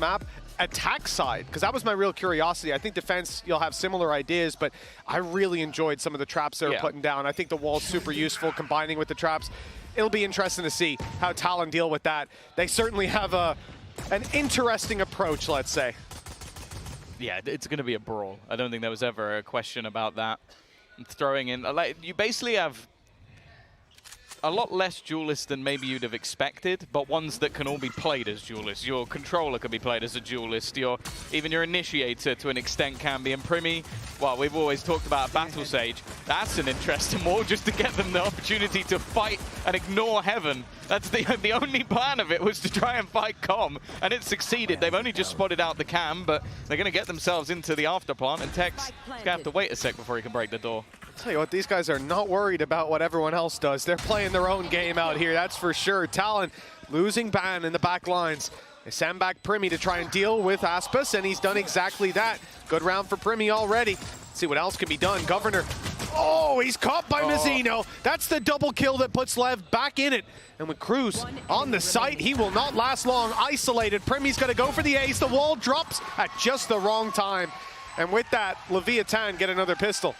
map, attack side, because that was my real curiosity. I think defense, you'll have similar ideas, but I really enjoyed some of the traps they were putting down. I think the wall's super useful, combining with the traps. It'll be interesting to see how Talon deal with that. They certainly have an interesting approach, let's say. Yeah, it's going to be a brawl. I don't think there was ever a question about that. And throwing in, like, you basically have a lot less duelists than maybe you'd have expected, but ones that can all be played as duelists. Your controller can be played as a duelist. Even your initiator to an extent can be. And Primi, well, we've always talked about Battle Sage. That's an interesting wall, just to get them the opportunity to fight and ignore Heaven. That's the only plan of it, was to try and fight Com, and it succeeded. They've only just spotted out the cam, but they're going to get themselves into the after plant, and TenZ is going to have to wait a sec before he can break the door. I'll tell you what, these guys are not worried about what everyone else does. They're playing their own game out here, that's for sure. Talon losing Ban in the back lines. They send back Primi to try and deal with Aspas, and he's done exactly that. Good round for Primi already. Let's see what else can be done. Governor, oh, he's caught by Mizzino. That's the double kill that puts LEV back in it. And with Cruz on the site, he will not last long. Isolated, Primi's gonna go for the ace. The wall drops at just the wrong time. And with that, Leviathan get another pistol.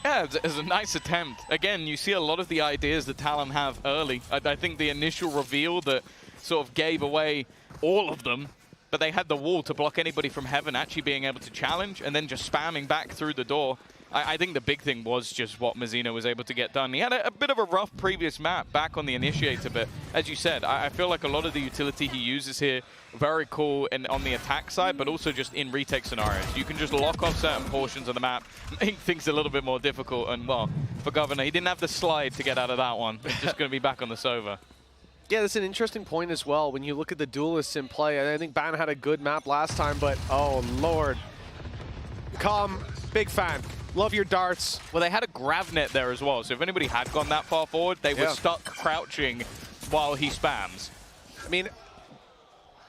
Yeah, it was a nice attempt. Again, you see a lot of the ideas that Talon have early. I think the initial reveal that sort of gave away all of them, but they had the wall to block anybody from Heaven actually being able to challenge, and then just spamming back through the door. I think the big thing was just what Mizzino was able to get done. He had a bit of a rough previous map back on the initiator, but as you said, I feel like a lot of the utility he uses here, very cool on the attack side, but also just in retake scenarios. You can just lock off certain portions of the map, make things a little bit more difficult, and well, for Governor, he didn't have the slide to get out of that one. He's just going to be back on the Sova. Yeah, that's an interesting point as well. When you look at the duelists in play, I think Ban had a good map last time, but oh lord. Com, big fan. Love your darts. Well, they had a grav net there as well, so if anybody had gone that far forward, they were stuck crouching while he spams. I mean,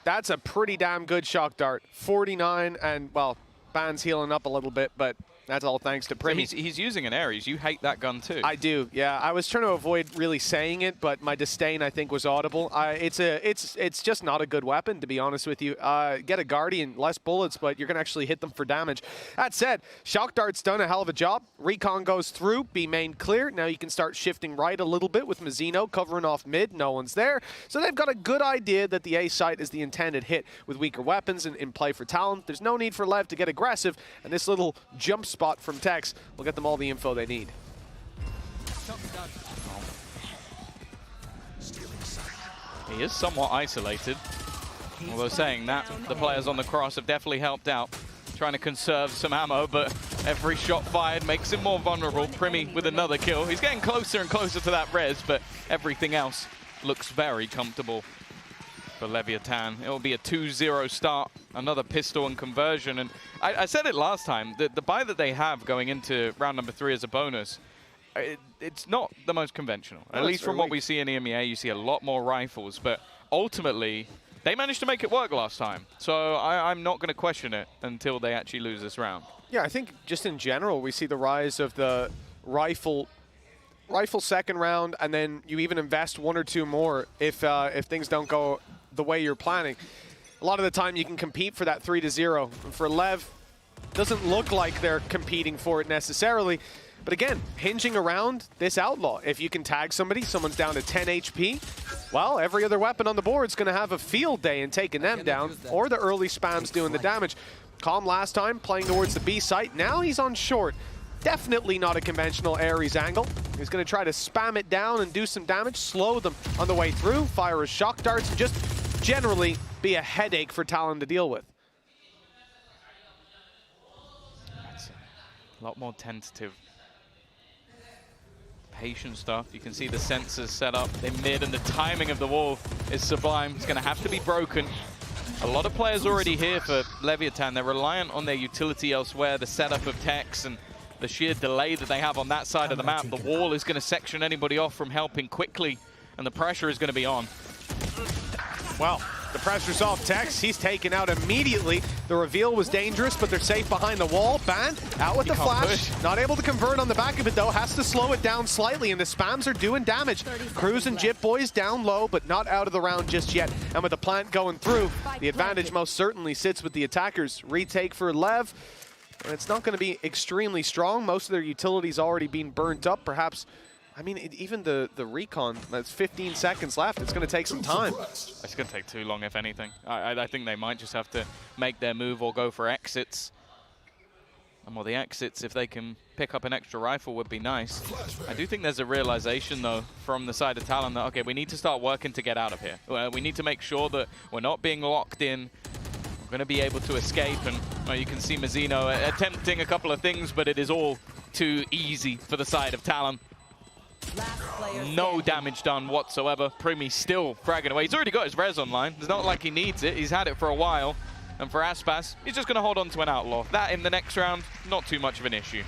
that's a pretty damn good shock dart. 49, and well, Ban's healing up a little bit, but that's all thanks to Primi. So he's using an Ares. You hate that gun too. I do, yeah. I was trying to avoid really saying it, but my disdain, I think, was audible. It's just not a good weapon, to be honest with you. Get a Guardian, less bullets, but you're going to actually hit them for damage. That said, Shock Dart's done a hell of a job. Recon goes through, B main clear. Now you can start shifting right a little bit with Mizzino covering off mid. No one's there. So they've got a good idea that the A site is the intended hit with weaker weapons and in play for Talon. There's no need for LEV to get aggressive, and this little jump spot from TenZ will get them all the info they need. He is somewhat isolated. Although saying that, the players on the cross have definitely helped out. Trying to conserve some ammo, but every shot fired makes him more vulnerable. Primi with another kill. He's getting closer and closer to that res, but everything else looks very comfortable for Leviathan. It will be a 2-0 start, another pistol and conversion. And I said it last time, the buy that they have going into round number 3 as a bonus, it's not the most conventional. At least from what we see in EMEA, you see a lot more rifles, but ultimately, they managed to make it work last time. So I'm not going to question it until they actually lose this round. Yeah, I think just in general, we see the rise of the rifle second round, and then you even invest 1 or 2 more if things don't go the way you're planning. A lot of the time you can compete for that 3-0. For LEV, doesn't look like they're competing for it necessarily. But again, hinging around this outlaw. If you can tag somebody, someone's down to 10 HP, well, every other weapon on the board is going to have a field day in taking them down, or the early spams doing the damage. Calm last time, playing towards the B site. Now he's on short. Definitely not a conventional Ares angle. He's going to try to spam it down and do some damage, slow them on the way through, fire his shock darts, and just generally be a headache for Talon to deal with. That's a lot more tentative. Patient stuff. You can see the sensors set up in mid, and the timing of the wall is sublime. It's going to have to be broken. A lot of players already here for Leviathan. They're reliant on their utility elsewhere, the setup of techs and the sheer delay that they have on that side of the map. The wall is going to section anybody off from helping quickly, and the pressure is going to be on. Well, The pressure's off TenZ. He's taken out immediately. The reveal was dangerous, but they're safe behind the wall. Ban out with the flash. Push. Not able to convert on the back of it, though. Has to slow it down slightly, and the spams are doing damage. Cruz and Jip Boys down low, but not out of the round just yet. And with the plant going through, the advantage most certainly sits with the attackers. Retake for LEV. And it's not going to be extremely strong. Most of their utilities already being burnt up. Perhaps, I mean, even the recon, that's 15 seconds left. It's going to take some time. It's going to take too long, if anything. I think they might just have to make their move or go for exits. And well, the exits, if they can pick up an extra rifle, would be nice. I do think there's a realization, though, from the side of Talon that, okay, we need to start working to get out of here. We need to make sure that we're not being locked in. We're going to be able to escape, and well, you can see Mazzino attempting a couple of things, but it is all too easy for the side of Talon. No damage done whatsoever. Primi still fragging away. He's already got his res online. It's not like he needs it. He's had it for a while. And for Aspas, he's just going to hold on to an outlaw. That in the next round, not too much of an issue.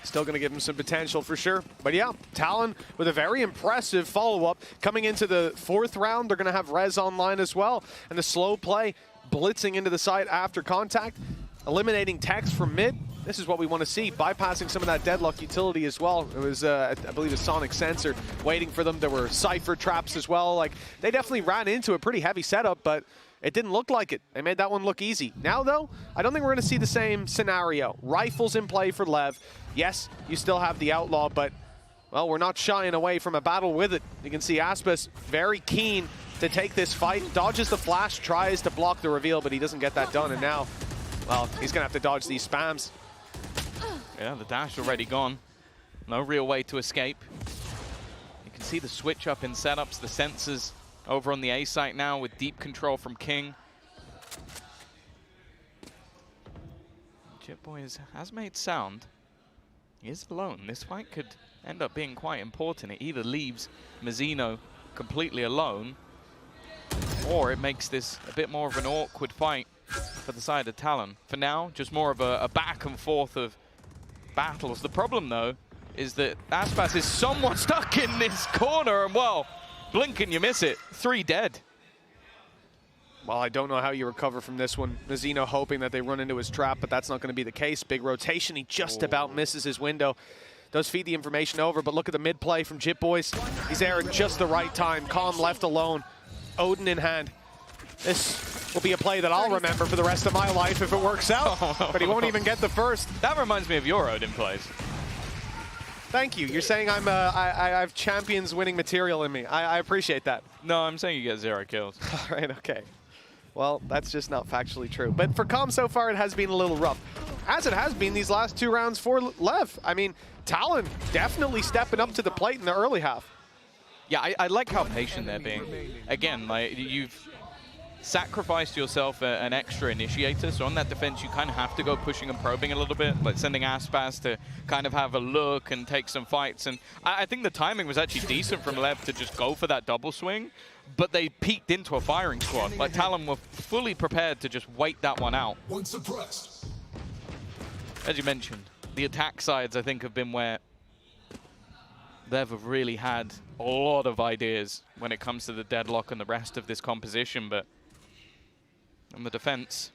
Still going to give him some potential for sure. But yeah, Talon with a very impressive follow-up. Coming into the 4th round, they're going to have res online as well. And the slow play, blitzing into the site after contact, eliminating TenZ from mid. This is what we want to see, bypassing some of that deadlock utility as well. It was, I believe, a sonic sensor waiting for them. There were Cypher traps as well. Like, they definitely ran into a pretty heavy setup, but it didn't look like it. They made that one look easy. Now, though, I don't think we're going to see the same scenario. Rifles in play for LEV. Yes, you still have the outlaw, but, well, we're not shying away from a battle with it. You can see Aspas very keen to take this fight. Dodges the flash, tries to block the reveal, but he doesn't get that done. And now, well, he's going to have to dodge these spams. Yeah, the dash already gone. No real way to escape. You can see the switch up in setups, the sensors over on the A site now with deep control from King. Jip Boy has made sound. He is alone. This fight could end up being quite important. It either leaves Mazzino completely alone, or it makes this a bit more of an awkward fight for the side of Talon. For now, just more of a back and forth of battles. The problem, though, is that Aspas is somewhat stuck in this corner, and well, blink and you miss it. 3 dead. Well, I don't know how you recover from this one. Mazzino hoping that they run into his trap, but that's not going to be the case. Big rotation. He just about misses his window. Does feed the information over, but look at the mid play from Jip Boys. He's there at just the right time. Calm left alone. Odin in hand. This will be a play that I'll remember for the rest of my life if it works out, but he won't even get the first. That reminds me of your Odin plays. Thank you. You're saying I have Champions winning material in me. I appreciate that. No, I'm saying you get 0 kills. All right, okay. Well, that's just not factually true. But for Calm so far, it has been a little rough, as it has been these last 2 rounds for LEV. I mean, Talon definitely stepping up to the plate in the early half. Yeah, I like how patient they're being. Again, like, you've sacrificed yourself an extra initiator, so on that defense you kind of have to go pushing and probing a little bit, like sending Aspas to kind of have a look and take some fights. And I think the timing was actually decent from LEV to just go for that double swing, but they peeked into a firing squad. Like, Talon were fully prepared to just wait that one out. As you mentioned, the attack sides, I think, have been where LEV have really had a lot of ideas when it comes to the deadlock and the rest of this composition, but on the defense,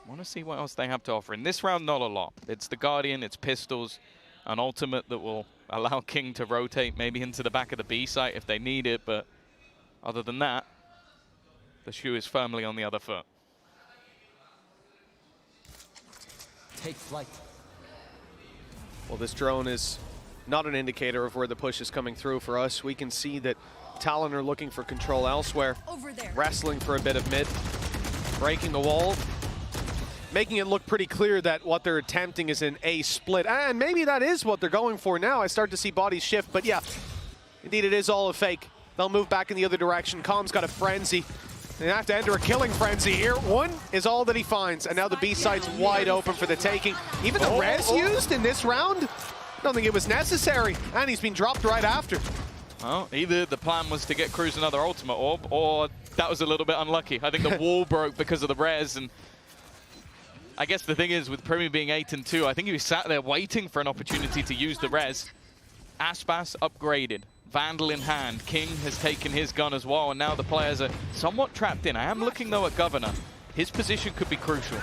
I want to see what else they have to offer. In this round, not a lot. It's the Guardian, it's pistols, an ultimate that will allow King to rotate maybe into the back of the B site if they need it, but other than that, the shoe is firmly on the other foot. Take flight. Well, this drone is not an indicator of where the push is coming through for us. We can see that Talon are looking for control elsewhere. Over there. Wrestling for a bit of mid. Breaking the wall. Making it look pretty clear that what they're attempting is an A split. And maybe that is what they're going for now. I start to see bodies shift, but yeah, indeed it is all a fake. They'll move back in the other direction. Calm's got a frenzy. They have to enter a killing frenzy here. 1 is all that he finds, and now the B site's wide open for the taking. Even the res used in this round, I don't think it was necessary, and he's been dropped right after. Well, either the plan was to get Cruz another ultimate orb, or that was a little bit unlucky. I think the wall broke because of the res, and I guess the thing is, with Primi being 8-2, I think he was sat there waiting for an opportunity to use the res. Aspas upgraded. Vandal in hand. King has taken his gun as well, and now the players are somewhat trapped in. I am looking, though, at Governor. His position could be crucial.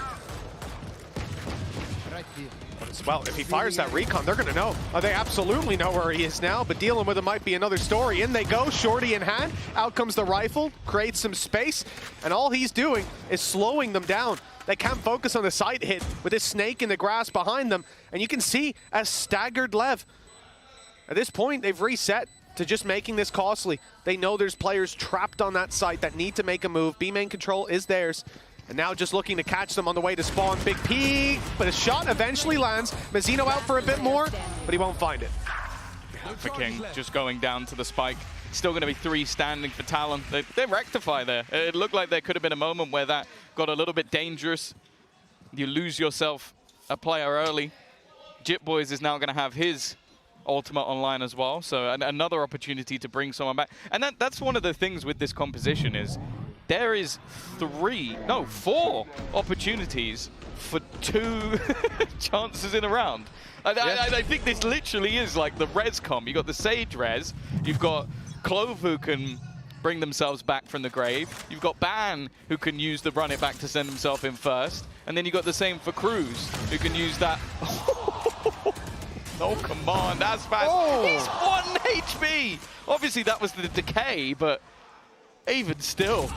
Right here. Well, if he fires that recon, they're going to know. They absolutely know where he is now, but dealing with him might be another story. In they go, shorty in hand. Out comes the rifle, creates some space, and all he's doing is slowing them down. They can't focus on the side hit with this snake in the grass behind them, and you can see a staggered Lev. At this point, they've reset to just making this costly. They know there's players trapped on that site that need to make a move. B-main control is theirs. And now just looking to catch them on the way to spawn. Big peek, but a shot eventually lands. Mazzino out for a bit more, but he won't find it. For King, just going down to the spike. Still going to be 3 standing for Talon. They rectify there. It looked like there could have been a moment where that got a little bit dangerous. You lose yourself a player early. Jitboys is now going to have his ultimate online as well, so another opportunity to bring someone back. And that's one of the things with this composition is there is 4 opportunities for 2 chances in a round. I think this literally is like the res comp. You've got the Sage res, you've got Clove who can bring themselves back from the grave, you've got Ban who can use the run it back to send himself in first, and then you've got the same for Cruz who can use that. Oh, come on, that's fast. Oh. He's 1 HP. Obviously, that was the decay, but even still.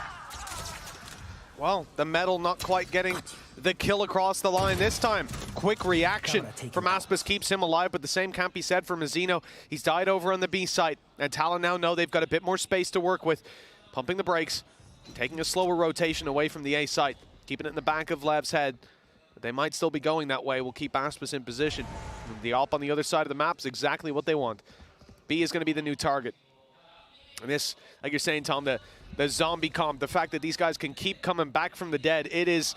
Well, the metal not quite getting the kill across the line this time. Quick reaction from Aspis keeps him alive, but the same can't be said for Mazzino. He's died over on the B site, and Talon now know they've got a bit more space to work with. Pumping the brakes, taking a slower rotation away from the A site, keeping it in the back of Lev's head. But they might still be going that way. We'll keep Aspis in position. The AWP on the other side of the map is exactly what they want. B is going to be the new target. And this, like you're saying, Tom, the zombie comp, the fact that these guys can keep coming back from the dead, it is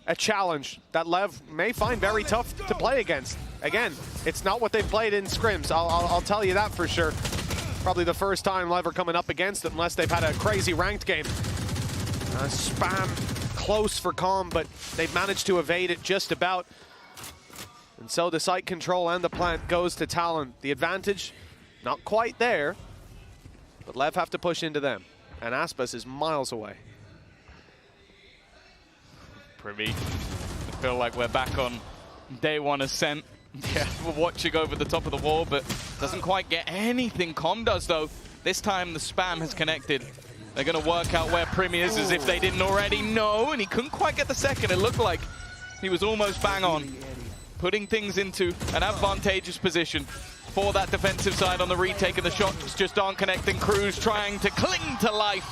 a challenge that Lev may find very tough to play against. Again, it's not what they've played in scrims. I'll tell you that for sure. Probably the first time Lev are coming up against it, unless they've had a crazy ranked game. Spam close for Calm, but they've managed to evade it just about. And so the site control and the plant goes to Talon. The advantage, not quite there, but Lev have to push into them. And Aspis is miles away. Privy, I feel like we're back on day 1 ascent. Yeah, we're watching over the top of the wall, but doesn't quite get anything. Com does, though. This time the spam has connected. They're going to work out where Prim is as if they didn't already know, and he couldn't quite get the second. It looked like he was almost bang on, putting things into an advantageous position for that defensive side on the retake, and the shots just aren't connecting. Cruz trying to cling to life.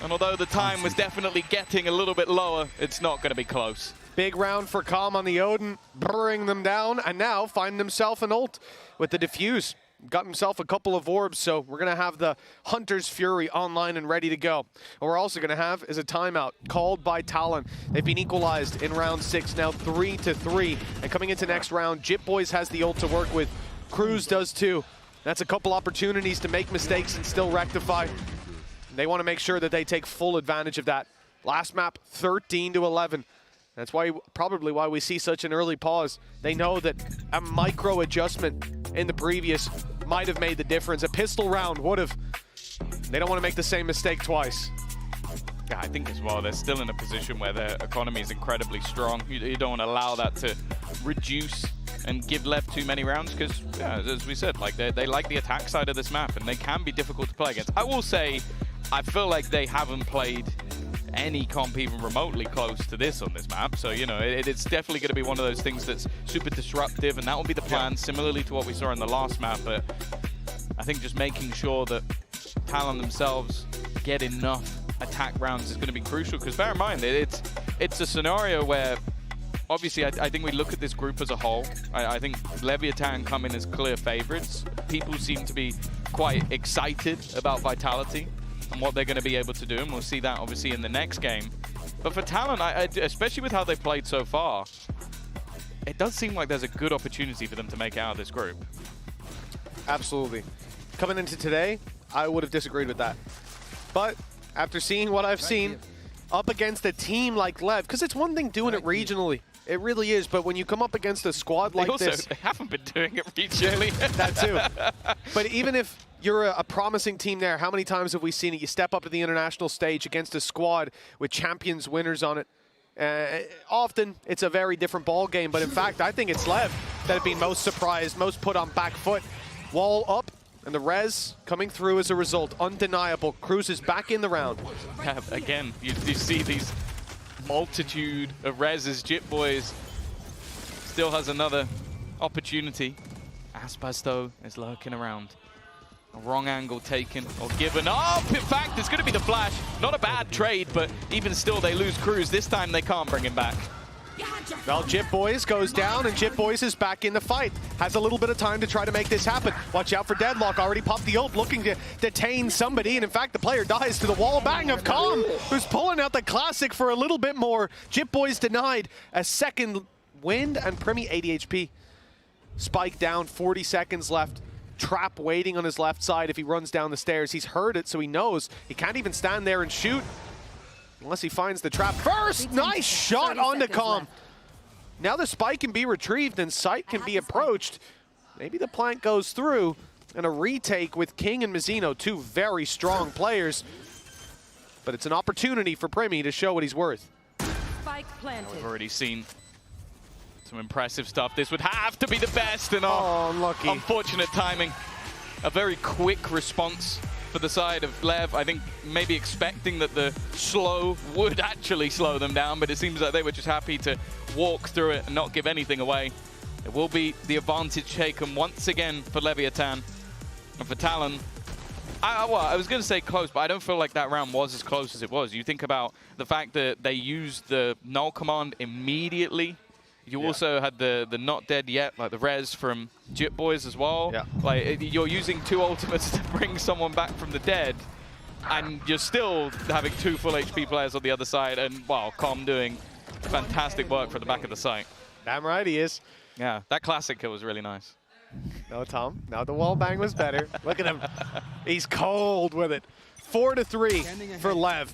And although the time was definitely getting a little bit lower, it's not going to be close. Big round for Calm on the Odin, burring them down, and now find himself an ult with the defuse. Got himself a couple of orbs, so we're going to have the Hunter's Fury online and ready to go. What we're also going to have is a timeout called by Talon. They've been equalized in round 6, now 3-3. And coming into next round, Jitboys has the ult to work with. Cruz does too. That's a couple opportunities to make mistakes and still rectify. They want to make sure that they take full advantage of that. Last map, 13-11. That's probably why we see such an early pause. They know that a micro adjustment in the previous might have made the difference. A pistol round would have. They don't want to make the same mistake twice. Yeah, I think as well, they're still in a position where their economy is incredibly strong. You don't want to allow that to reduce and give Lev too many rounds because, yeah, as we said, like they like the attack side of this map and they can be difficult to play against. I will say, I feel like they haven't played any comp even remotely close to this on this map. So, you know, it's definitely going to be one of those things that's super disruptive, and that will be the plan, similarly to what we saw in the last map. But I think just making sure that Talon themselves get enough attack rounds is going to be crucial, because bear in mind, it's a scenario where obviously I think we look at this group as a whole. I think Leviathan come in as clear favorites. People seem to be quite excited about Vitality and what they're going to be able to do, and we'll see that obviously in the next game. But for Talon, especially with how they've played so far, it does seem like there's a good opportunity for them to make it out of this group. Absolutely. Coming into today, I would have disagreed with that. But after seeing what I've seen, up against a team like LEV, because it's one thing doing it regionally. It really is, but when you come up against a squad like this... They haven't been doing it recently. That too. But even if you're a promising team there, how many times have we seen it? You step up to the international stage against a squad with Champions winners on it. Often, it's a very different ball game, but in fact, I think it's LEV that have been most surprised, most put on back foot. Wall up, and the res coming through as a result. Undeniable. Cruz is back in the round. Yeah, again, you see these multitude of reses. Jit Boys still has another opportunity. Aspas, though, is lurking around. A wrong angle taken or given up. In fact, it's going to be the flash. Not a bad trade, but even still, they lose Cruz. This time, they can't bring him back. Well, Jit Boys goes down, and Jit Boys is back in the fight. Has a little bit of time to try to make this happen. Watch out for Deadlock. Already popped the ult, looking to detain somebody. And in fact, the player dies to the wall bang of Calm, who's pulling out the classic for a little bit more. Jit Boys denied a second wind, and Primi 80 HP. Spike down, 40 seconds left. Trap waiting on his left side if he runs down the stairs. He's heard it, so he knows. He can't even stand there and shoot unless he finds the trap first. Nice shot onto Calm. Now the spike can be retrieved and Sight can be approached. Maybe the plank goes through, and a retake with King and Mizzino, two very strong players. But it's an opportunity for Primi to show what he's worth. Spike planted. We've already seen some impressive stuff. This would have to be the best, and unlucky. Unfortunate timing. A very quick response for the side of LEV. I think maybe expecting that the slow would actually slow them down, but it seems like they were just happy to walk through it and not give anything away. It will be the advantage taken once again for Leviathan. And for Talon, well, I was going to say close, but I don't feel like that round was as close as it was. You think about the fact that they used the null command immediately. You also had the not dead yet, like the res from Jit Boys as well. Yeah. Like, you're using two ultimates to bring someone back from the dead, and you're still having two full HP players on the other side, and, wow, Calm doing fantastic work for the back of the site. Damn right he is. Yeah, that classic kill was really nice. No, Tom. Now the wall bang was better. Look at him. He's cold with it. 4-3 for LEV.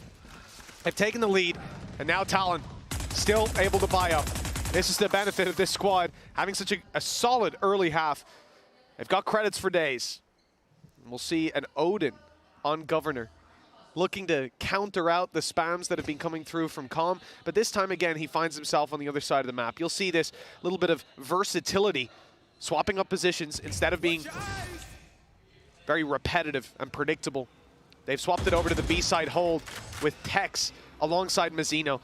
They've taken the lead, and now Talon still able to buy up. This is the benefit of this squad, having such a solid early half. They've got credits for days. And we'll see an Odin on Governor, looking to counter out the spams that have been coming through from Calm. But this time again, he finds himself on the other side of the map. You'll see this little bit of versatility, swapping up positions instead of being very repetitive and predictable. They've swapped it over to the B side hold with Tex alongside Mizzino.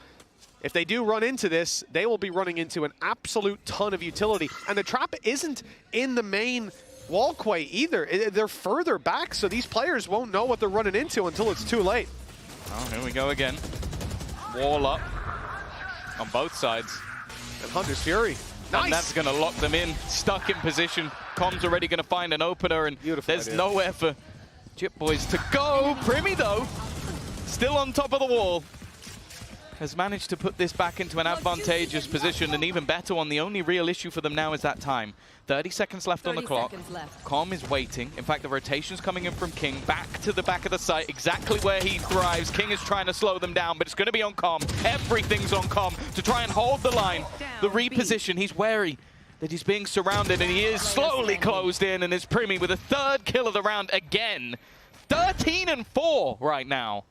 If they do run into this, they will be running into an absolute ton of utility. And the trap isn't in the main walkway either. They're further back, so these players won't know what they're running into until it's too late. Oh, here we go again. Wall up on both sides. And Hunter's Fury. Nice. And that's going to lock them in, stuck in position. Com's already going to find an opener, and there's nowhere for Jit Boys to go. Primi, though, still on top of the wall, has managed to put this back into an advantageous position, and even better one. The only real issue for them now is that time. 30 seconds left on the clock. Calm is waiting. In fact, the rotation's coming in from King back to the back of the site, exactly where he thrives. King is trying to slow them down, but it's going to be on Calm. Everything's on Calm to try and hold the line. The reposition, he's wary that he's being surrounded, and he is slowly closed in, and it's Primi with a third kill of the round again. 13-4 right now.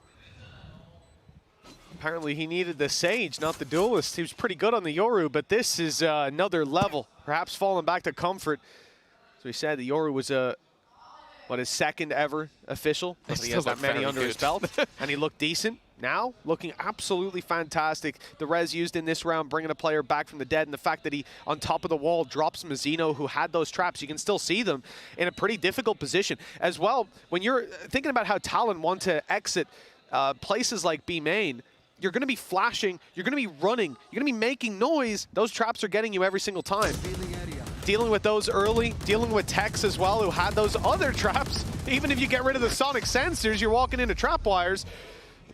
Apparently he needed the Sage, not the Duelist. He was pretty good on the Yoru, but this is another level. Perhaps falling back to comfort. So he said the Yoru was his second ever official. He has that many under his belt, and he looked decent. Now, looking absolutely fantastic. The res used in this round, bringing a player back from the dead, and the fact that he, on top of the wall, drops Mizzino, who had those traps. You can still see them in a pretty difficult position. As well, when you're thinking about how Talon want to exit places like B main, you're going to be flashing, you're going to be running, you're going to be making noise. Those traps are getting you every single time. Dealing with those early, dealing with Tex as well, who had those other traps. Even if you get rid of the sonic sensors, you're walking into trap wires.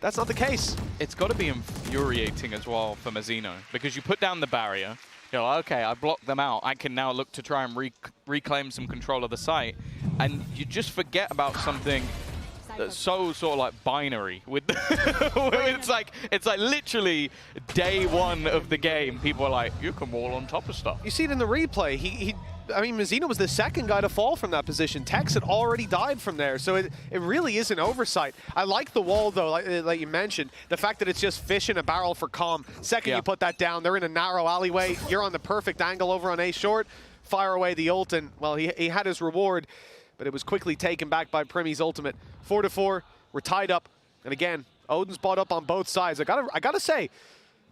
That's not the case. It's got to be infuriating as well for Mizzino, because you put down the barrier, you're like, okay, I blocked them out. I can now look to try and reclaim some control of the site. And you just forget about something so sort of like binary with it's like literally day one of the game. People are like, you can wall on top of stuff. You see it in the replay. I mean, Mazzino was the second guy to fall from that position. TenZ had already died from there, so it really is an oversight. I like the wall, though, like you mentioned. The fact that it's just fish in a barrel for Calm. Second you put that down, they're in a narrow alleyway. You're on the perfect angle over on A short. Fire away the ult, and, well, he had his reward, but it was quickly taken back by Primy's ultimate. 4-4, we're tied up. And again, Odin's bought up on both sides. I gotta say,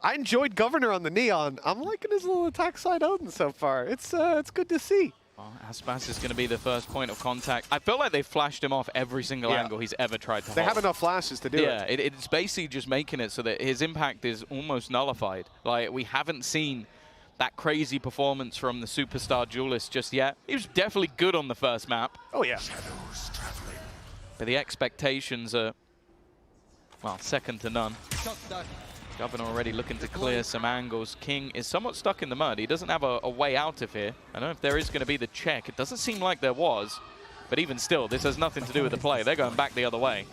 I enjoyed Governor on the Neon. I'm liking his little attack side Odin so far. It's good to see. Well, Aspas is going to be the first point of contact. I feel like they flashed him off every single angle he's ever tried to hold. They have enough flashes to do it. Yeah, it's basically just making it so that his impact is almost nullified. Like, we haven't seen that crazy performance from the superstar duelist just yet. He was definitely good on the first map. Oh, yeah. But the expectations are, well, second to none. Governor already looking to clear some angles. King is somewhat stuck in the mud. He doesn't have a way out of here. I don't know if there is going to be the check. It doesn't seem like there was. But even still, this has nothing to do with the play. They're going back the other way.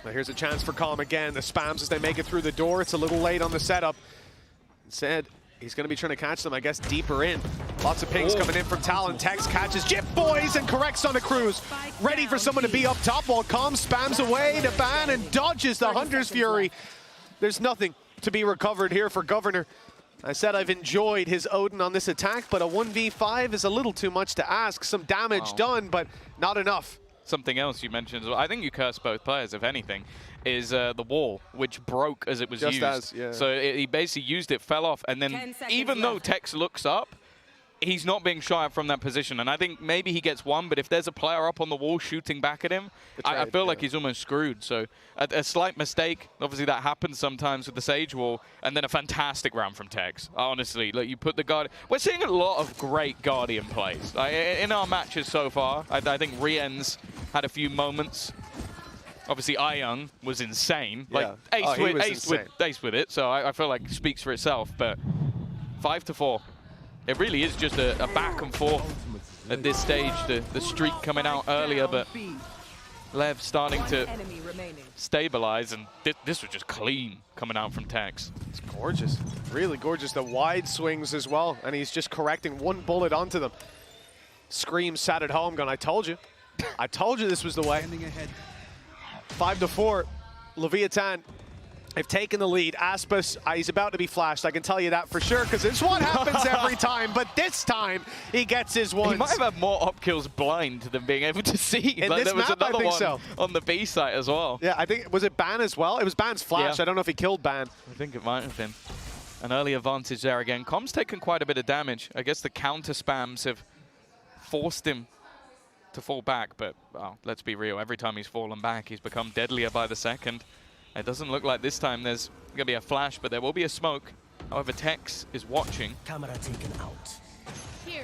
Well, here's a chance for Calm again. The spams as they make it through the door. It's a little late on the setup. Instead, he's going to be trying to catch them, I guess, deeper in. Lots of pings coming in from Talon. TenZ catches Jip Boys and corrects on the cruise. Ready for someone to be up top while Calm spams away to ban and dodges the Hunter's Fury. There's nothing to be recovered here for Governor. I said I've enjoyed his Odin on this attack, but a 1v5 is a little too much to ask. Some damage done, but not enough. Something else you mentioned as well, I think you cursed both players, if anything, is the wall, which broke as it was used. So he basically used it, fell off, and then even though TenZ looks up, he's not being shot at from that position. And I think maybe he gets one, but if there's a player up on the wall shooting back at him, I feel like he's almost screwed. So a slight mistake, obviously that happens sometimes with the Sage wall, and then a fantastic round from TenZ. Honestly, like, you put the Guardian. We're seeing a lot of great Guardian plays. In our matches so far, I think Rien's had a few moments. Obviously, Ayung was insane. Like, ace with it, so I feel like it speaks for itself. But 5-4. It really is just a back and forth at this stage. The streak coming out earlier, but LEV starting to stabilize, and this was just clean coming out from TenZ. It's gorgeous, really gorgeous. The wide swings as well, and he's just correcting one bullet onto them. Scream sat at home going, I told you this was the way. 5-4, Leviathan. They've taken the lead. Aspas, he's about to be flashed. I can tell you that for sure, because it's what happens every time. But this time, he gets his ones. He might have had more up kills blind than being able to see. In this there was map, another I think one so. On the B site as well. Yeah, I think, was it Ban as well? It was Ban's flash. I don't know if he killed Ban. I think it might have been. An early advantage there again. Com's taken quite a bit of damage. I guess the counter spams have forced him to fall back. But, well, let's be real. Every time he's fallen back, he's become deadlier by the second. It doesn't look like this time there's going to be a flash, but there will be a smoke. However, TenZ is watching. Camera taken out. Here.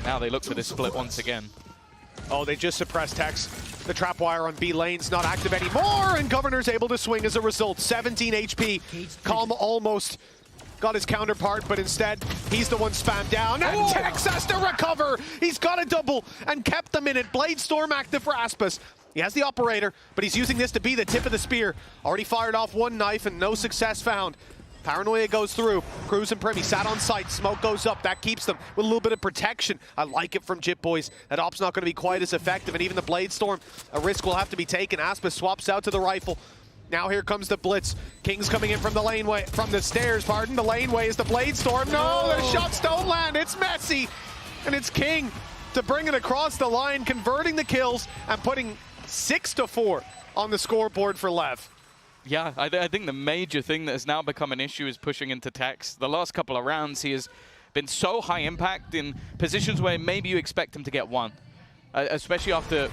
Now they look for this split once again. Oh, they just suppressed TenZ. The trap wire on B lane's not active anymore, and Governor's able to swing as a result. 17 HP. Calm almost got his counterpart, but instead, he's the one spammed down, and TenZ has to recover. He's got a double and kept them in it. Blade Storm active for Aspas. He has the operator, but he's using this to be the tip of the spear. Already fired off one knife and no success found. Paranoia goes through. Cruz and Primy sat on site. Smoke goes up. That keeps them with a little bit of protection. I like it from Jip Boys. That op's not going to be quite as effective, and even the Blade Storm, a risk will have to be taken. Aspas swaps out to the rifle. Now here comes the blitz. King's coming in from the laneway, from the stairs, pardon. The laneway is the Blade Storm. No, the shots don't land. It's messy, and it's King to bring it across the line, converting the kills and putting 6-4 on the scoreboard for LEV. Yeah, I think the major thing that has now become an issue is pushing into TenZ. The last couple of rounds, he has been so high impact in positions where maybe you expect him to get one. Especially after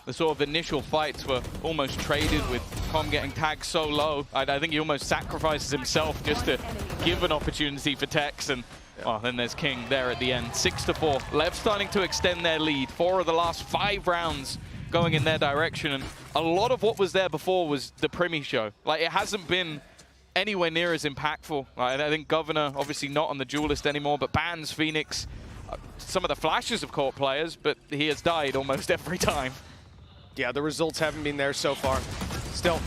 the sort of initial fights were almost traded with Com getting tagged so low. I think he almost sacrifices himself just to give an opportunity for TenZ. And well, then there's King there at the end. 6-4. LEV starting to extend their lead. 4 of the last 5 rounds going in their direction, and a lot of what was there before was the Primy show. Like, it hasn't been anywhere near as impactful. Like, I think Governor, obviously not on the duelist anymore, but Bans, Phoenix, some of the flashes have caught players, but he has died almost every time. Yeah, the results haven't been there so far. Still,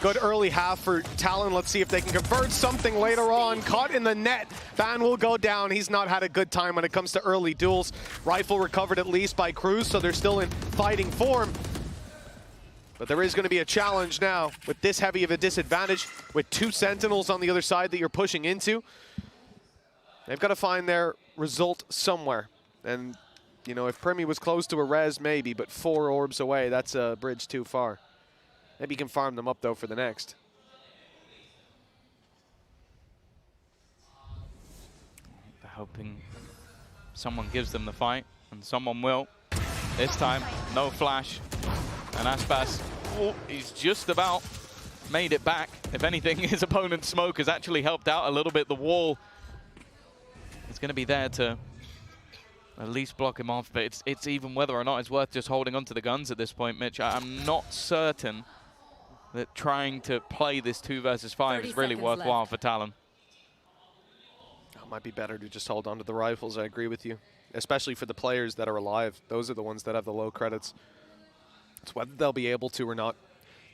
good early half for TLN. Let's see if they can convert something later on. Caught in the net. Van will go down. He's not had a good time when it comes to early duels. Rifle recovered at least by Cruz, so they're still in fighting form. But there is going to be a challenge now with this heavy of a disadvantage, with 2 Sentinels on the other side that you're pushing into. They've got to find their result somewhere. And, you know, if Primi was close to a res, maybe, but 4 orbs away, that's a bridge too far. Maybe you can farm them up, though, for the next. They're hoping someone gives them the fight, and someone will. This time, no flash. And Aspas, oh, he's just about made it back. If anything, his opponent's smoke has actually helped out a little bit. The wall is going to be there to at least block him off, but it's even whether or not it's worth just holding onto the guns at this point, Mitch. I'm not certain that trying to play this 2 versus 5 is really worthwhile left for TLN. It might be better to just hold on to the rifles, I agree with you. Especially for the players that are alive. Those are the ones that have the low credits. It's whether they'll be able to or not.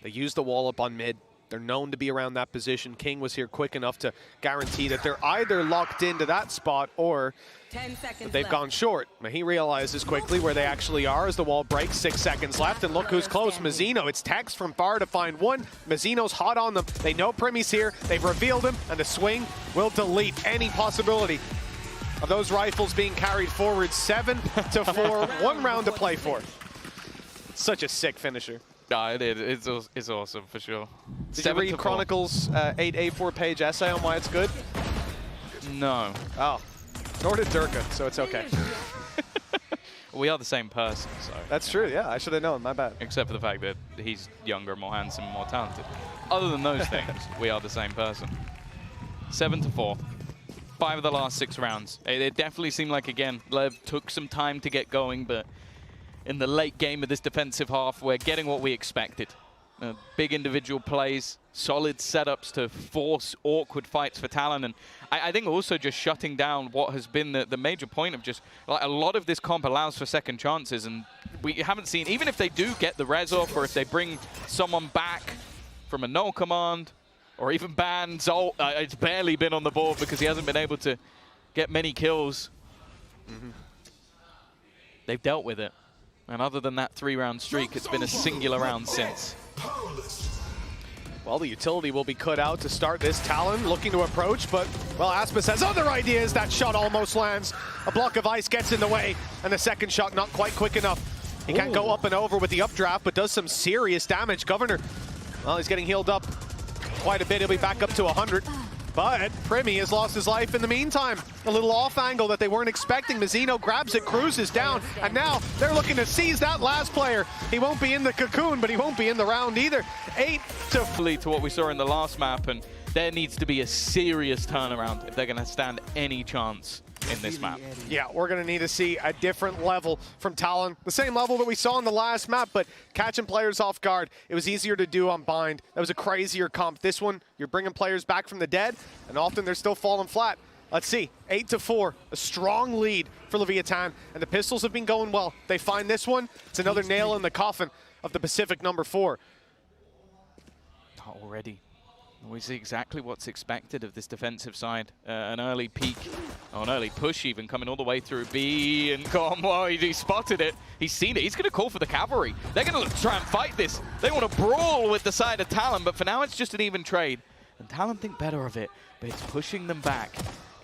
They use the wall up on mid. They're known to be around that position. King was here quick enough to guarantee that they're either locked into that spot or 10 seconds they've left. gone short. Now he realizes quickly where they actually are as the wall breaks. 6 seconds left, and look who's close. Mizzino. It's TenZ from far to find one. Mizzino's hot on them. They know Primi's here. They've revealed him, and the swing will delete any possibility of those rifles being carried forward. 7 to 4. 1 round to play for. Such a sick finisher. Yeah, it is. It's awesome for sure. Did you read Chronicles 8 A4-page essay on why it's good? No. Oh, nor did Durka, so it's okay. We are the same person, so. That's true, yeah. I should have known, my bad. Except for the fact that he's younger, more handsome, more talented. Other than those things, we are the same person. 7 to 4. 5 of the last 6 rounds. It definitely seemed like, again, LEV took some time to get going, but in the late game of this defensive half, we're getting what we expected. Big individual plays, solid setups to force awkward fights for TLN, and I think also just shutting down what has been the major point of just, like, a lot of this comp allows for second chances, and we haven't seen, even if they do get the res off, or if they bring someone back from a null command, or even ban Zolt, it's barely been on the board because he hasn't been able to get many kills. They've dealt with it. And other than that 3-round streak, it's been a singular round since. Well, the utility will be cut out to start this. TLN looking to approach, but, well, Aspas has other ideas. That shot almost lands. A block of ice gets in the way, and the second shot not quite quick enough. He can't go up and over with the updraft, but does some serious damage. Governor, well, he's getting healed up quite a bit. He'll be back up to 100. But Primi has lost his life in the meantime. A little off angle that they weren't expecting. Mizzino grabs it, cruises down, and now they're looking to seize that last player. He won't be in the cocoon, but he won't be in the round either. 8 to what we saw in the last map, and there needs to be a serious turnaround if they're going to stand any chance in this map. Yeah, we're going to need to see a different level from TLN. The same level that we saw in the last map, but catching players off guard. It was easier to do on Bind. That was a crazier comp. This one, you're bringing players back from the dead, and often they're still falling flat. Let's see, 8 to 4, a strong lead for Leviathan, and the pistols have been going well. They find this one, it's another nail in the coffin of the Pacific number 4. Already. We see exactly what's expected of this defensive side. An early peek, or an early push even, coming all the way through B, and well, he spotted it. He's seen it. He's going to call for the cavalry. They're going to try and fight this. They want to brawl with the side of TLN, but for now it's just an even trade. And TLN think better of it, but it's pushing them back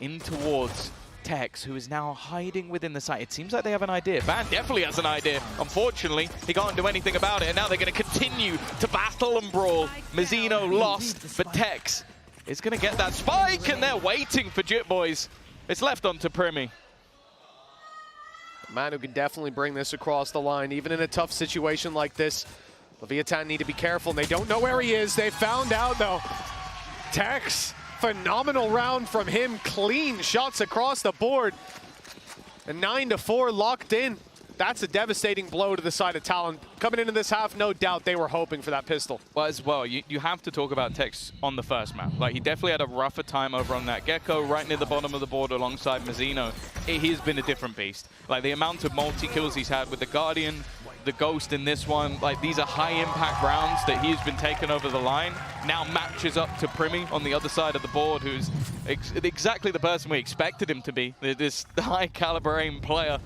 in towards TenZ, who is now hiding within the site. It seems like they have an idea. Van definitely has an idea. Unfortunately, he can't do anything about it, and now they're going to continue to battle and brawl. Mizzino lost, but TenZ is going to get that spike, and they're waiting for Jit Boys. It's left on to Primi. A man who can definitely bring this across the line, even in a tough situation like this. Leviathan need to be careful, and they don't know where he is. They found out, though. TenZ. Phenomenal round from him, clean shots across the board. And 9 to 4 locked in. That's a devastating blow to the side of TLN. Coming into this half, no doubt they were hoping for that pistol. Well, as well, you have to talk about TenZ on the first map. Like, he definitely had a rougher time over on that Gecko, right near the bottom of the board alongside Mizzino. He's been a different beast. Like, the amount of multi-kills he's had with the Guardian, the Ghost in this one. Like, these are high-impact rounds that he's been taken over the line. Now matches up to Primi on the other side of the board, who's exactly the person we expected him to be. This high-caliber aim player.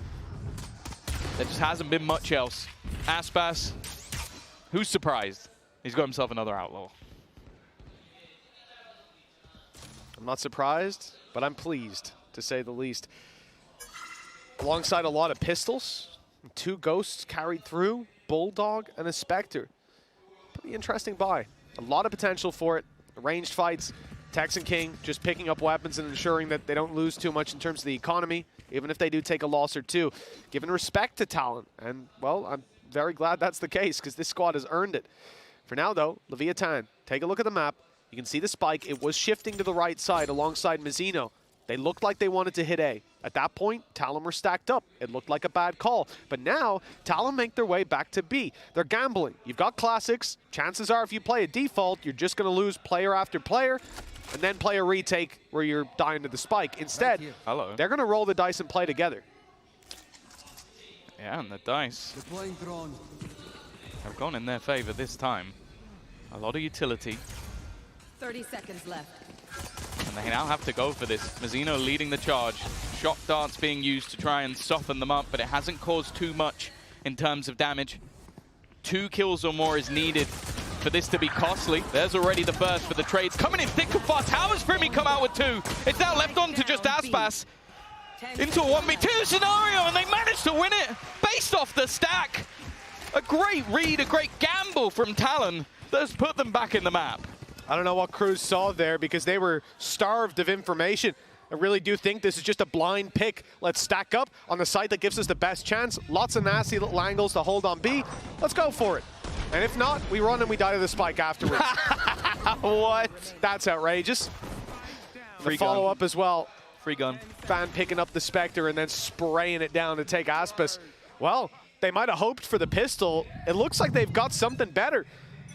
There just hasn't been much else. Aspas, who's surprised? He's got himself another outlaw. I'm not surprised, but I'm pleased, to say the least. Alongside a lot of pistols, 2 Ghosts carried through, Bulldog and a Spectre. Pretty interesting buy. A lot of potential for it. Ranged fights, Texan King just picking up weapons and ensuring that they don't lose too much in terms of the economy, even if they do take a loss or two. Giving respect to talent, and, well, I'm very glad that's the case because this squad has earned it. For now, though, Leviathan, take a look at the map. You can see the spike. It was shifting to the right side alongside Mizzino. They looked like they wanted to hit A. At that point, Talon were stacked up. It looked like a bad call. But now, Talon make their way back to B. They're gambling. You've got classics. Chances are if you play a default, you're just going to lose player after player and then play a retake where you're dying to the spike. Instead, they're going to roll the dice and play together. Yeah, and the dice have gone in their favor this time. A lot of utility. 30 seconds left. And they now have to go for this. Mizzino leading the charge. Shock darts being used to try and soften them up, but it hasn't caused too much in terms of damage. 2 kills or more is needed for this to be costly. There's already the first for the trades. Coming in thick and fast. How has Primi come out with 2? It's now left on to just Aspas. Into a 1v2 scenario, and they managed to win it based off the stack. A great read, a great gamble from Talon that's put them back in the map. I don't know what Cruz saw there because they were starved of information. I really do think this is just a blind pick. Let's stack up on the site that gives us the best chance. Lots of nasty little angles to hold on B. Let's go for it. And if not, we run and we die to the spike afterwards. What? That's outrageous. Free the follow-up as well. Free gun. Fan picking up the Spectre and then spraying it down to take Aspas. Well, they might have hoped for the pistol. It looks like they've got something better.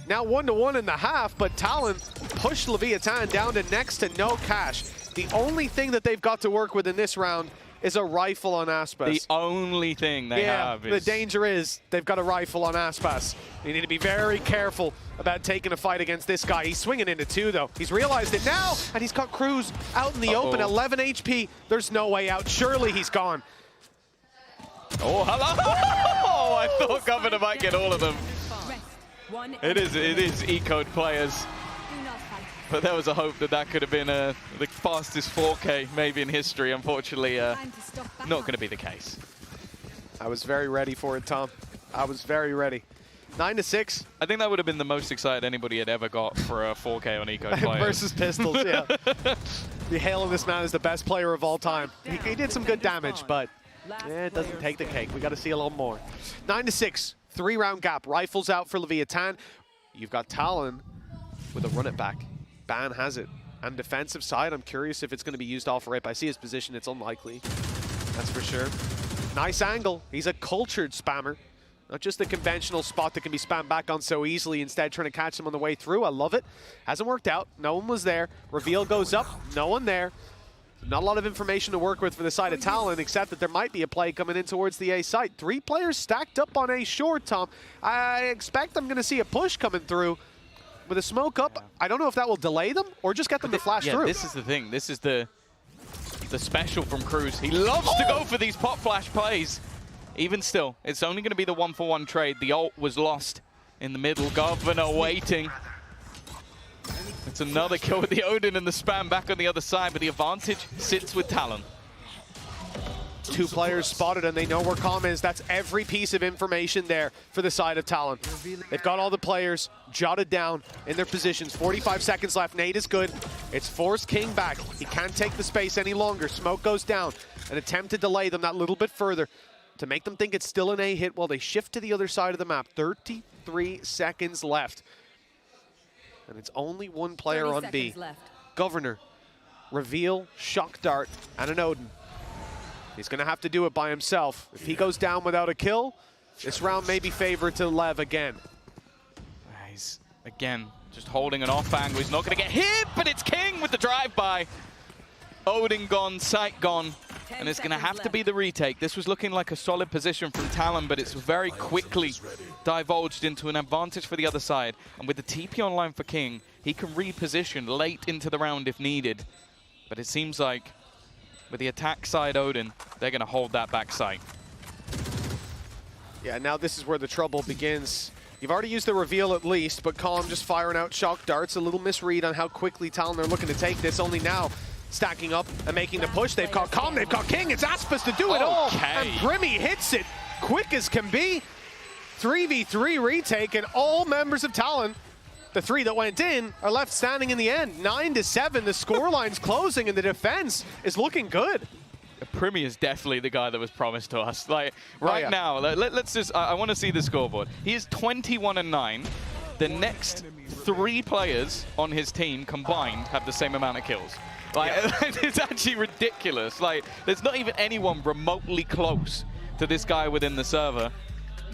Now 1-to-1.5, but Talon pushed Leviathan down to next to no cash. The only thing that they've got to work with in this round is a rifle on Aspas. The only thing they have is... the danger is they've got a rifle on Aspas. You need to be very careful about taking a fight against this guy. He's swinging into 2, though. He's realized it now, and he's got Cruz out in the open, 11 HP. There's no way out. Surely he's gone. Oh, hello! Oh, I thought Governor might get all of them. It is E-code players. But there was a hope that that could have been the fastest 4K maybe in history. Unfortunately, not going to be the case. I was very ready for it, Tom. I was very ready. 9-6. I think that would have been the most excited anybody had ever got for a 4K on E-code players. Versus pistols, yeah. The hail of this man is the best player of all time. He did some good damage, but it doesn't take the cake. We got to see a little more. 9-6. 3-round gap. Rifles out for Leviathan. You've got Talon with a run it back. Ban has it. And defensive side, I'm curious if it's going to be used off rip. I see his position. It's unlikely. That's for sure. Nice angle. He's a cultured spammer. Not just a conventional spot that can be spammed back on so easily, instead trying to catch him on the way through. I love it. Hasn't worked out. No one was there. Reveal goes up. No one there. Not a lot of information to work with for the side of Talon, except that there might be a play coming in towards the A site. 3 players stacked up on A short, Tom. I expect I'm going to see a push coming through with a smoke up. I don't know if that will delay them or just get them to flash through. This is the thing. This is the special from Cruz. He loves to go for these pop flash plays. Even still, it's only going to be the 1-for-1 trade. The ult was lost in the middle. Governor waiting. It's another kill with the Odin and the spam back on the other side, but the advantage sits with Talon. 2 players spotted, and they know where Calm is. That's every piece of information there for the side of Talon. They've got all the players jotted down in their positions. 45 seconds left. Nade is good. It's forced King back. He can't take the space any longer. Smoke goes down. An attempt to delay them that little bit further to make them think it's still an A hit while they shift to the other side of the map. 33 seconds left. And it's only 1 player on B. Left. Governor, Reveal, Shock Dart, and an Odin. He's going to have to do it by himself. If he goes down without a kill, this round may be favored to LEV again. He's, again, just holding an off angle. He's not going to get hit, but it's King with the drive-by. Odin gone, sight gone. and it's going to have to be the retake. This was looking like a solid position from Talon, but it's very quickly divulged into an advantage for the other side. And with the TP online for King, he can reposition late into the round if needed. But it seems like with the attack side Odin, they're going to hold that back site. Yeah, now this is where the trouble begins. You've already used the reveal at least, but Calm just firing out shock darts. A little misread on how quickly Talon are looking to take this. Only now stacking up and making the push. They've caught Calm, they've caught King. It's Aspas to do it all. And Brimmy hits it quick as can be. 3v3 retake, and all members of Talon, the three that went in, are left standing in the end. 9-7, the scoreline's closing, and the defense is looking good. Primi is definitely the guy that was promised to us. Like right now, let's just, I want to see the scoreboard. He is 21-9. The next 3 players on his team combined have the same amount of kills. Like, it's actually ridiculous. Like, there's not even anyone remotely close to this guy within the server.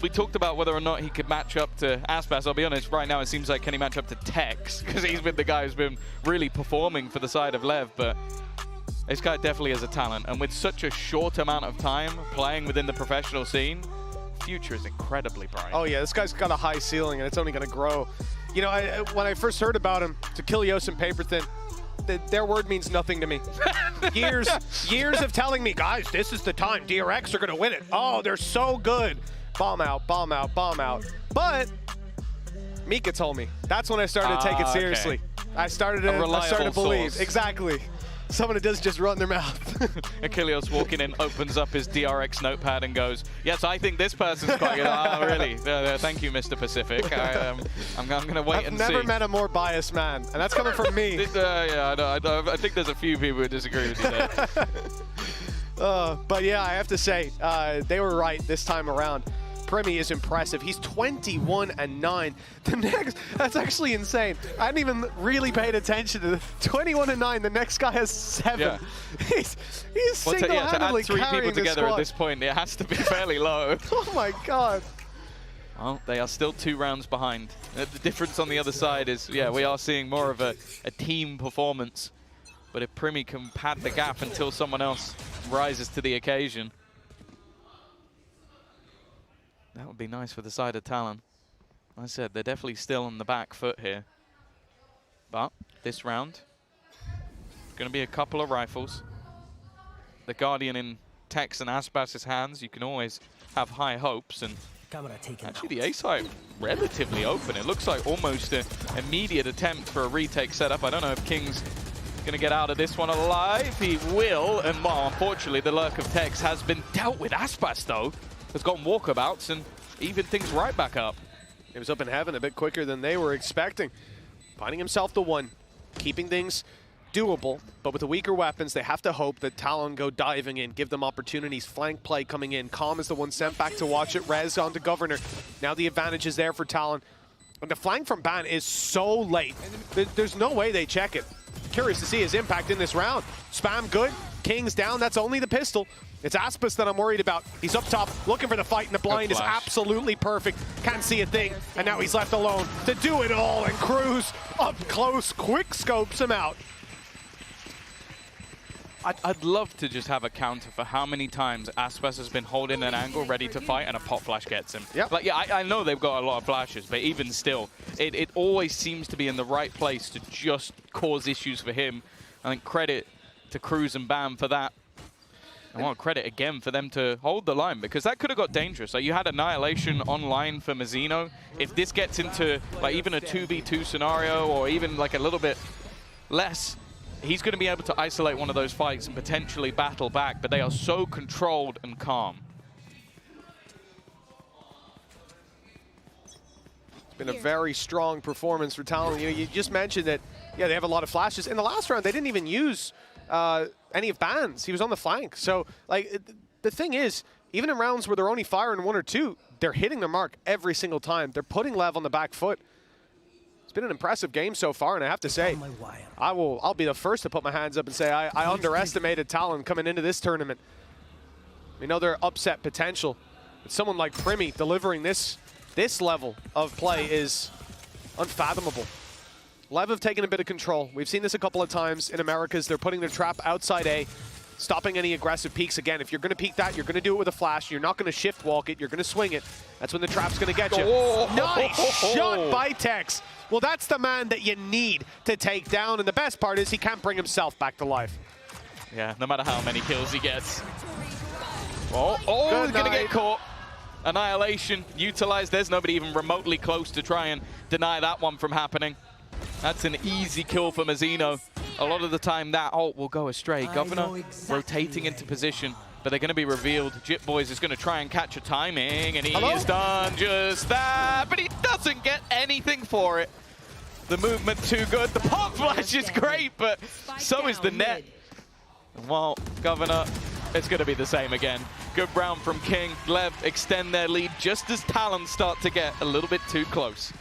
We talked about whether or not he could match up to Aspas. I'll be honest, right now it seems like can he match up to TenZ, because he's been the guy who's been really performing for the side of LEV, but this guy definitely has a talent, and with such a short amount of time playing within the professional scene, future is incredibly bright. Oh yeah, this guy's got a high ceiling, and it's only going to grow. You know, when I first heard about him, to Kilios and Paperthin, their word means nothing to me. years of telling me, guys, this is the time. DRX are going to win it. Oh, they're so good. Bomb out, bomb out, bomb out. But Mika told me. That's when I started to take it seriously. Okay. I started to believe. Source. Exactly. Someone who doesn't just run their mouth. Achilles walking in, opens up his DRX notepad and goes, yes, I think this person's quite good. Oh, really? Thank you, Mr. Pacific. I'm going to wait and see. I've never met a more biased man, and that's coming from me. Yeah, I think there's a few people who disagree with you there. But yeah, I have to say, they were right this time around. Primi is impressive. He's 21-9. The next, that's actually insane. I hadn't even really paid attention to the 21-9. The next guy has 7. Yeah. He's single-handedly to add 3 carrying people together squad. At this point, it has to be fairly low. Oh my God. Well, they are still 2 rounds behind. The difference on the other side is, yeah, we are seeing more of a team performance. But if Primi can pad the gap until someone else rises to the occasion, that would be nice for the side of Talon. Like I said, they're definitely still on the back foot here. But this round, going to be a couple of rifles. The Guardian in TenZ and Aspas' hands, you can always have high hopes. And actually the A side relatively open. It looks like almost an immediate attempt for a retake setup. I don't know if King's going to get out of this one alive. He will, and well, unfortunately the lurk of TenZ has been dealt with. Aspas, though, has gotten walkabouts and even things right back up. He was up in heaven a bit quicker than they were expecting. Finding himself the one, keeping things doable, but with the weaker weapons, they have to hope that Talon go diving in, give them opportunities, flank play coming in. Calm is the one sent back to watch it, Rez onto Governor. Now the advantage is there for Talon. And the flank from Ban is so late. There's no way they check it. Curious to see his impact in this round. Spam good, King's down, that's only the pistol. It's Aspas that I'm worried about. He's up top, looking for the fight, and the blind is absolutely perfect. Can't see a thing, and now he's left alone to do it all, and Cruz up close, quick scopes him out. I'd love to just have a counter for how many times Aspas has been holding an angle ready to fight and a pop flash gets him. Yep. Like, yeah, I know they've got a lot of flashes, but even still, it always seems to be in the right place to just cause issues for him. I think credit to Cruz and Bam for that. I want credit again for them to hold the line, because that could have got dangerous. Like, you had Annihilation online for Mazzino. If this gets into like even a 2v2 scenario or even like a little bit less, he's going to be able to isolate one of those fights and potentially battle back, but they are so controlled and calm. It's been a very strong performance for Talon. You just mentioned that, yeah, they have a lot of flashes. In the last round, they didn't even use any of Ban's. He was on the flank. So, like, the thing is, even in rounds where they're only firing 1 or 2, they're hitting their mark every single time. They're putting LEV on the back foot. It's been an impressive game so far, and I have to say, I'll be the first to put my hands up and say I underestimated Talon coming into this tournament. We know their upset potential, but someone like Primi delivering this level of play is unfathomable. LEV have taken a bit of control. We've seen this a couple of times in Americas. They're putting their trap outside A. stopping any aggressive peeks. Again, if you're going to peek that, you're going to do it with a flash. You're not going to shift walk it. You're going to swing it. That's when the trap's going to get you. Oh. Nice shot by TenZ. Well, that's the man that you need to take down. And the best part is he can't bring himself back to life. Yeah, no matter how many kills he gets. Oh, he's going to get caught. Annihilation utilized. There's nobody even remotely close to try and deny that one from happening. That's an easy kill for Mazzino. A lot of the time that ult will go astray. Governor rotating into position, but they're going to be revealed. Jip Boys is going to try and catch a timing, and he is done just that, but he doesn't get anything for it. The movement too good. The pop flash is great, but so is the net. Well, Governor, it's going to be the same again. Good round from King. LEV extend their lead just as TLN start to get a little bit too close.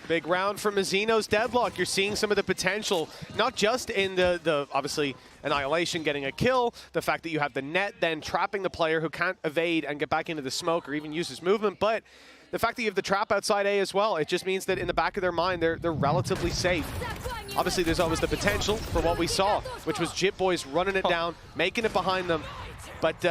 Big round from Mazzino's deadlock. You're seeing some of the potential, not just in the obviously Annihilation getting a kill, the fact that you have the net then trapping the player who can't evade and get back into the smoke or even use his movement, but the fact that you have the trap outside A as well, it just means that in the back of their mind, they're relatively safe. Obviously, there's always the potential for what we saw, which was Jip Boys running it down, making it behind them. But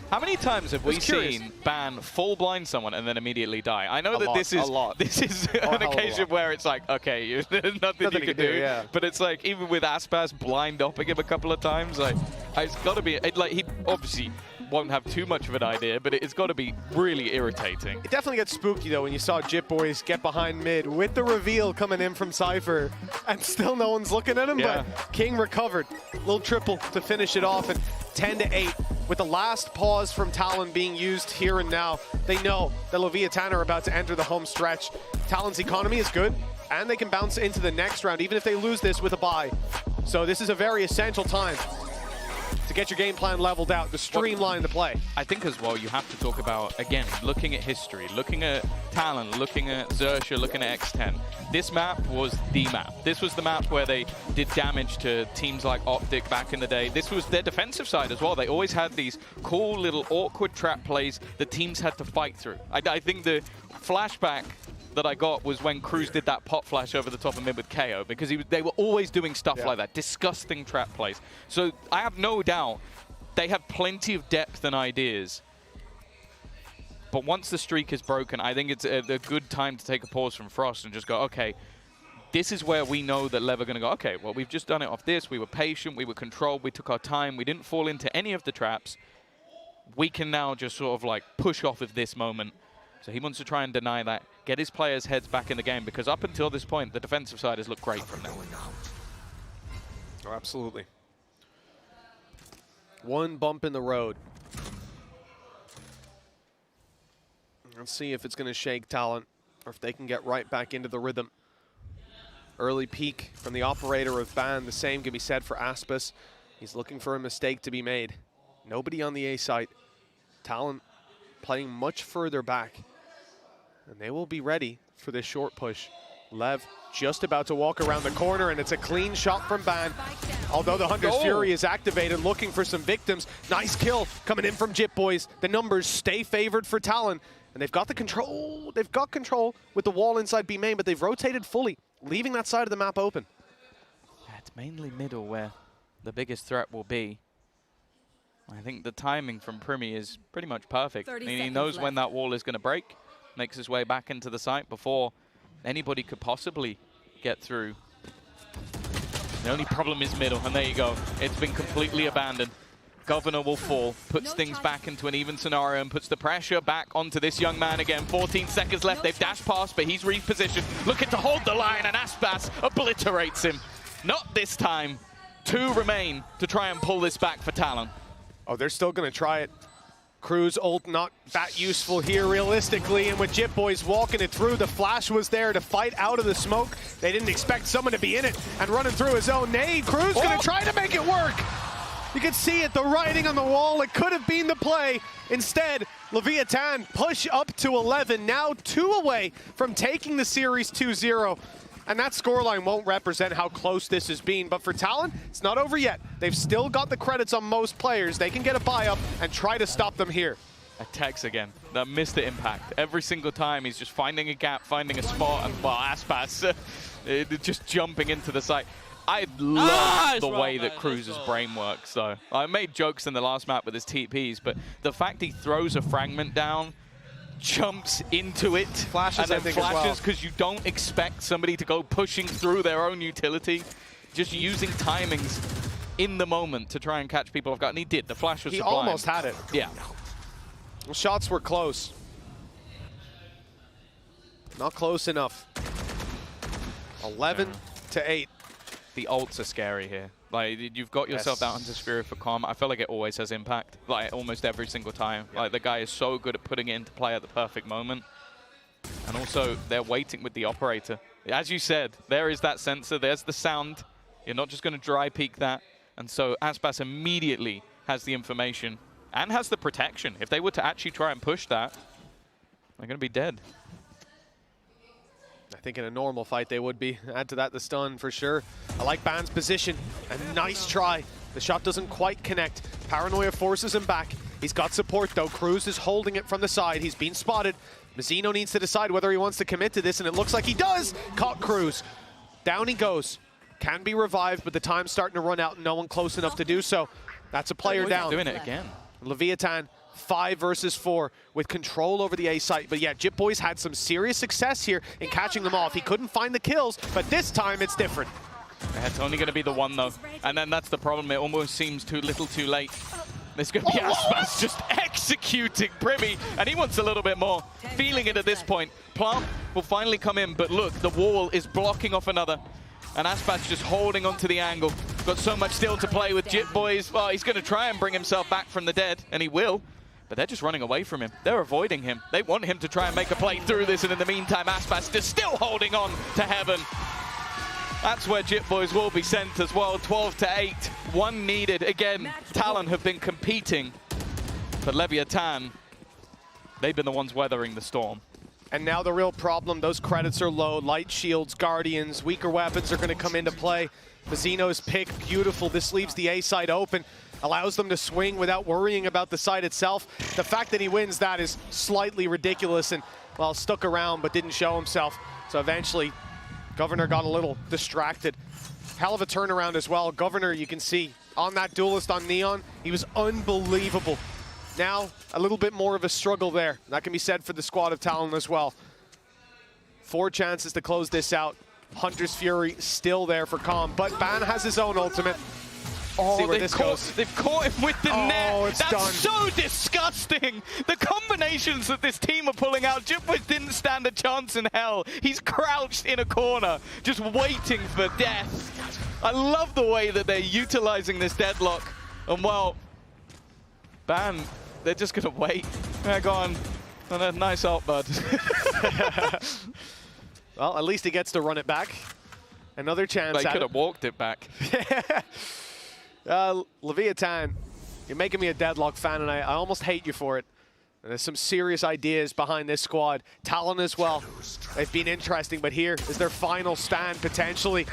how many times have we seen Ban full blind someone and then immediately die? I know that this is an occasion where it's like, okay, there's nothing you can do. Yeah. But it's like, even with Aspas blind upping him a couple of times, like, it's got to be, like, he obviously won't have too much of an idea, but it's got to be really irritating. It definitely gets spooky, though, when you saw Jip Boys get behind mid with the reveal coming in from Cypher, and still no one's looking at him, but King recovered. Little triple to finish it off, and 10-8. With the last pause from TLN being used here and now, they know that Leviathan are about to enter the home stretch. TLN's economy is good, and they can bounce into the next round, even if they lose this with a bye. So this is a very essential time to get your game plan leveled out, to streamline the play. I think as well you have to talk about, again, looking at history, looking at TLN, looking at Xerxia, looking at X10. This map was the map. This was the map where they did damage to teams like Optic back in the day. This was their defensive side as well. They always had these cool little awkward trap plays that teams had to fight through. I think the flashback that I got was when Cruz did that pop flash over the top of mid with KO, because they were always doing stuff like that, disgusting trap plays. So I have no doubt they have plenty of depth and ideas. But once the streak is broken, I think it's a good time to take a pause from Frost and just go, okay, this is where we know that LEV are going to go, okay, well, we've just done it off this. We were patient, we were controlled, we took our time, we didn't fall into any of the traps. We can now just sort of like push off of this moment. So he wants to try and deny that, get his players' heads back in the game, because up until this point, the defensive side has looked great from them. Oh, absolutely. One bump in the road. Let's see if it's going to shake TLN, or if they can get right back into the rhythm. Early peak from the operator of Ban. The same can be said for Aspas. He's looking for a mistake to be made. Nobody on the A site. TLN playing much further back. And they will be ready for this short push. LEV just about to walk around the corner, and it's a clean shot from Ban. Although the Hunter's Fury is activated, looking for some victims. Nice kill coming in from Jip Boys. The numbers stay favored for TLN. And they've got the control. They've got control with the wall inside B main, but they've rotated fully, leaving that side of the map open. Yeah, it's mainly middle where the biggest threat will be. I think the timing from Primi is pretty much perfect. I mean, he knows when that wall is going to break, makes his way back into the site before anybody could possibly get through. The only problem is middle, and there you go. It's been completely abandoned. Governor will fall, puts things back into an even scenario and puts the pressure back onto this young man again. 14 seconds left, they've dashed past, but he's repositioned, looking to hold the line, and Aspas obliterates him. Not this time. 2 remain to try and pull this back for TLN. Oh, they're still going to try it. Cruz ult not that useful here realistically, and with Jip Boys walking it through, the flash was there to fight out of the smoke. They didn't expect someone to be in it and running through his own nade. Cruz going to try to make it work. You can see it, the writing on the wall. It could have been the play. Instead, Leviathan push up to 11, now 2 away from taking the series 2-0. And that scoreline won't represent how close this has been. But for TLN, it's not over yet. They've still got the credits on most players. They can get a buy-up and try to stop them here. Attacks again. That missed the impact. Every single time he's just finding a gap, finding a spot, and well, Aspas just jumping into the site. I love the way that Cruz's brain works, though. I made jokes in the last map with his TPs, but the fact he throws a fragment down, jumps into it, flashes, and then flashes because you don't expect somebody to go pushing through their own utility, just using timings in the moment to try and catch people off guard. And he did. The flash was sublime. He almost had it. Yeah. Well, shots were close. Not close enough. 11 to 8. The ults are scary here. Like, you've got yourself that Hunter's Fury for Calm. I feel like it always has impact, like almost every single time. Yep. Like, the guy is so good at putting it into play at the perfect moment. And also, they're waiting with the operator. As you said, there is that sensor, there's the sound. You're not just going to dry peek that. And so Aspas immediately has the information and has the protection. If they were to actually try and push that, they're going to be dead. I think in a normal fight they would be. Add to that the stun for sure. I like Ban's position. A nice try. The shot doesn't quite connect. Paranoia forces him back. He's got support though. Cruz is holding it from the side. He's been spotted. Mazzino needs to decide whether he wants to commit to this, and it looks like he does. Caught Cruz. Down he goes. Can be revived, but the time's starting to run out and no one close enough to do so. That's a player down. Doing it again. Leviathan 5 versus 4 with control over the A site. But yeah, Jip Boys had some serious success here in catching them off. He couldn't find the kills, but this time it's different. It's only going to be the one, though. And then that's the problem. It almost seems too little too late. There's going to be Aspas just executing Primi, and he wants a little bit more. Feeling it at this point. Plant will finally come in, but look, the wall is blocking off another. And Aspas just holding onto the angle. Got so much still to play with Jip Boys. Well, he's going to try and bring himself back from the dead, and he will. But they're just running away from him. They're avoiding him. They want him to try and make a play through this, and in the meantime, Aspas is still holding on to heaven. That's where Jip Boys will be sent as well. 12 to 8. One needed. Again, Talon have been competing. But Leviathan, they've been the ones weathering the storm. And now the real problem, those credits are low. Light shields, guardians, weaker weapons are going to come into play. Mazzino's pick, beautiful. This leaves the A side open. Allows them to swing without worrying about the site itself. The fact that he wins that is slightly ridiculous, and, well, stuck around but didn't show himself. So eventually, Governor got a little distracted. Hell of a turnaround as well. Governor, you can see, on that duelist on Neon, he was unbelievable. Now, a little bit more of a struggle there. That can be said for the squad of Talon as well. 4 chances to close this out. Hunter's Fury still there for Calm, but Ban has his own ultimate. Oh, see where this goes. They've caught him with the net. It's That's done. so disgusting. The combinations that this team are pulling out. Jip Boys didn't stand a chance in hell. He's crouched in a corner, just waiting for death. I love the way that they're utilizing this deadlock. And, well, Ban, they're just going to wait. Yeah, go on. Oh, nice ult, bud. Well, at least he gets to run it back. Another chance. They could have walked it back. Leviathan, you're making me a deadlock fan, and I almost hate you for it. And there's some serious ideas behind this squad. Talon as well. They've been interesting, but here is their final stand, potentially.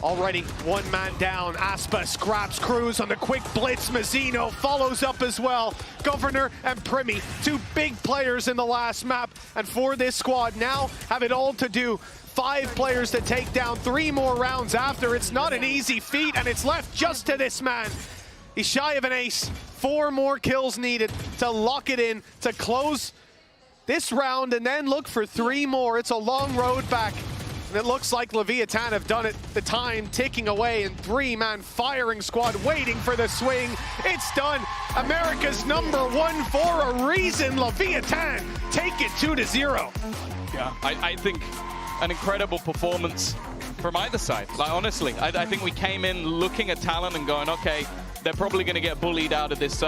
Already one man down. Aspas grabs Cruz on the quick blitz. Mazzino follows up as well. Governor and Primi, 2 big players in the last map. And for this squad now have it all to do. 5 players to take down, 3 more rounds after. It's not an easy feat, and it's left just to this man. He's shy of an ace. 4 more kills needed to lock it in, to close this round, and then look for 3 more. It's a long road back. And it looks like Leviathan have done it. The time ticking away, and 3-man firing squad waiting for the swing. It's done. America's #1 for a reason. Leviathan take it 2-0. Yeah, I think an incredible performance from either side. Like, honestly, I think we came in looking at Talon and going, okay, they're probably going to get bullied out of this